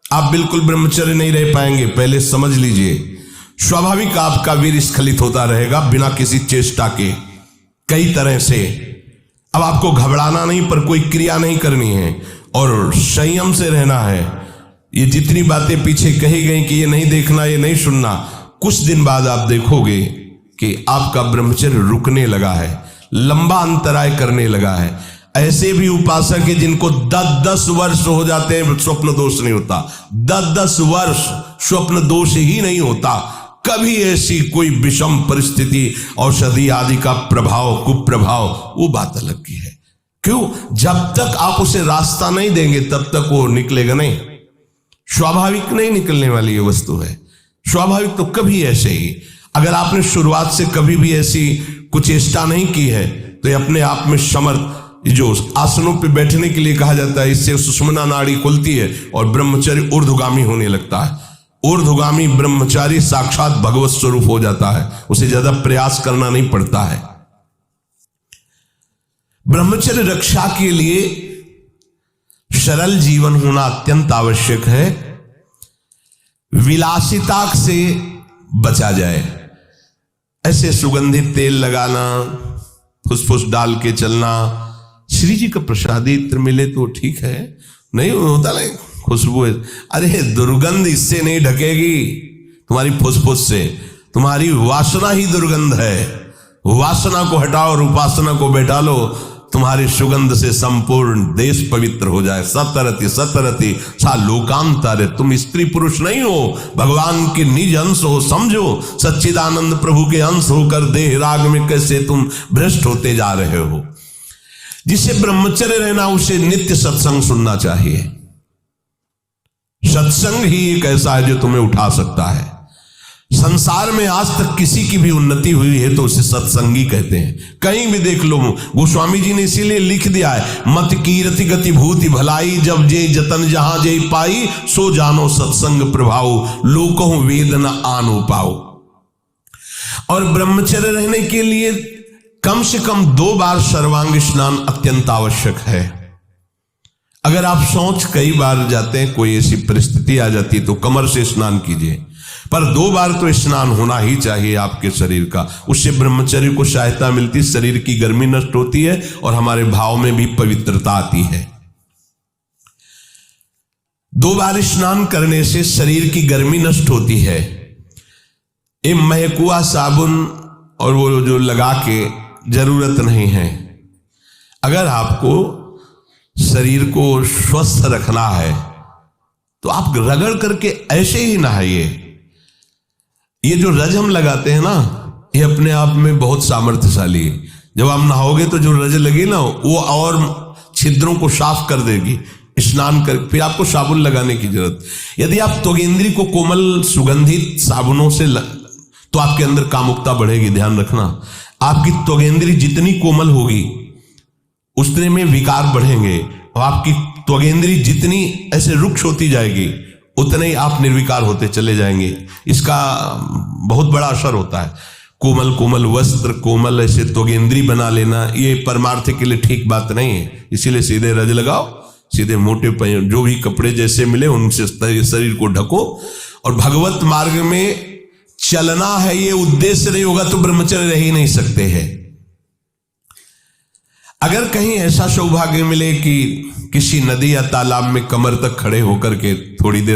आप बिल्कुल ब्रह्मचर्य नहीं रह पाएंगे। पहले समझ लीजिए, स्वाभाविक आपका वीर स्खलित होता रहेगा बिना किसी चेष्टा के, कई तरह से। अब आपको घबराना नहीं, पर कोई क्रिया नहीं करनी है और संयम से रहना है। ये जितनी बातें पीछे कही गई कि ये नहीं देखना, ये नहीं सुनना, कुछ दिन बाद आप देखोगे कि आपका ब्रह्मचर्य रुकने लगा है, लंबा अंतराय करने लगा है। ऐसे भी उपासक है जिनको 10-10 वर्ष हो जाते हैं, स्वप्न दोष नहीं होता। 10-10 वर्ष स्वप्न दोष ही नहीं होता। कभी ऐसी कोई विषम परिस्थिति, औषधि आदि का प्रभाव, कुप्रभाव, वो बात अलग की है। क्यों? जब तक आप उसे रास्ता नहीं देंगे तब तक वो निकलेगा नहीं। स्वाभाविक नहीं निकलने वाली ये वस्तु है। स्वाभाविक तो कभी ऐसे ही, अगर आपने शुरुआत से कभी भी ऐसी कुचेष्टा नहीं की है तो ये अपने आप में समर्थ, जो आसनों पे बैठने के लिए कहा जाता है, इससे सुषुम्ना नाड़ी खुलती है और ब्रह्मचर्य ऊर्ध्वगामी होने लगता है। ऊर्ध्वगामी ब्रह्मचारी साक्षात भगवत स्वरूप हो जाता है, उसे ज्यादा प्रयास करना नहीं पड़ता है। ब्रह्मचर्य रक्षा के लिए सरल जीवन होना अत्यंत आवश्यक है। विलासिता से बचा जाए। ऐसे सुगंधित तेल लगाना, फुसफुस डाल के चलना, श्री जी का प्रसादी इत्र मिले तो ठीक है, नहीं होता नहीं खुशबू है, अरे दुर्गंध इससे नहीं ढकेगी तुम्हारी फुसफुस से, तुम्हारी वासना ही दुर्गंध है। वासना को हटाओ और उपासना को बैठा लो, तुम्हारी सुगंध से संपूर्ण देश पवित्र हो जाए। सतरति सतरति सा लोकांतर। तुम स्त्री पुरुष नहीं हो, भगवान के निज अंश हो, समझो। सच्चिदानंद प्रभु के अंश होकर देह राग में कैसे तुम भ्रष्ट होते जा रहे हो। जिसे ब्रह्मचर्य रहना, उसे नित्य सत्संग सुनना चाहिए। सत्संग ही एक ऐसा है जो तुम्हें उठा सकता है। संसार में आज तक किसी की भी उन्नति हुई है तो उसे सत्संगी कहते हैं। कहीं भी देख लो, गोस्वामी जी ने इसीलिए लिख दिया है, मत कीरति गति भूति भलाई, जब जे जतन जहां जे पाई, सो जानो सत्संग प्रभाव, लोकहु वेद न आनो पाओ। और ब्रह्मचर्य रहने के लिए कम से कम 2 बार सर्वांग स्नान अत्यंत आवश्यक है। अगर आप सोच कई बार जाते हैं, कोई ऐसी परिस्थिति आ जाती है तो कमर से स्नान कीजिए, पर 2 बार तो स्नान होना ही चाहिए आपके शरीर का। उससे ब्रह्मचर्य को सहायता मिलती, शरीर की गर्मी नष्ट होती है और हमारे भाव में भी पवित्रता आती है। 2 बार स्नान करने से शरीर की गर्मी नष्ट होती है। ये महकुआ साबुन और वो जो लगा के जरूरत नहीं है। अगर आपको शरीर को स्वस्थ रखना है तो आप रगड़ करके ऐसे ही नहाइए। ये जो रज हम लगाते हैं ना, ये अपने आप में बहुत सामर्थ्यशाली है। जब आप नहाओगे तो जो रज लगी ना, वो और छिद्रों को साफ कर देगी। स्नान कर फिर आपको साबुन लगाने की जरूरत। यदि आप त्वगेंद्री को कोमल सुगंधित साबुनों से तो आपके अंदर कामुकता बढ़ेगी। ध्यान रखना, आपकी त्वगेंद्री जितनी कोमल होगी उतने में विकार बढ़ेंगे, और आपकी त्वगेंद्री जितनी ऐसे रुक्ष होती जाएगी उतने ही आप निर्विकार होते चले जाएंगे। इसका बहुत बड़ा असर होता है। कोमल कोमल वस्त्र, कोमल ऐसे त्वगेंद्री बना लेना, ये परमार्थ के लिए ठीक बात नहीं है। इसीलिए सीधे रज लगाओ, सीधे मोटे जो भी कपड़े जैसे मिले उनसे शरीर को ढको। और भगवत मार्ग में चलना है, ये उद्देश्य नहीं होगा तो ब्रह्मचर्य रह ही नहीं सकते हैं। अगर कहीं ऐसा सौभाग्य मिले कि किसी नदी या तालाब में कमर तक खड़े होकर के थोड़ी देर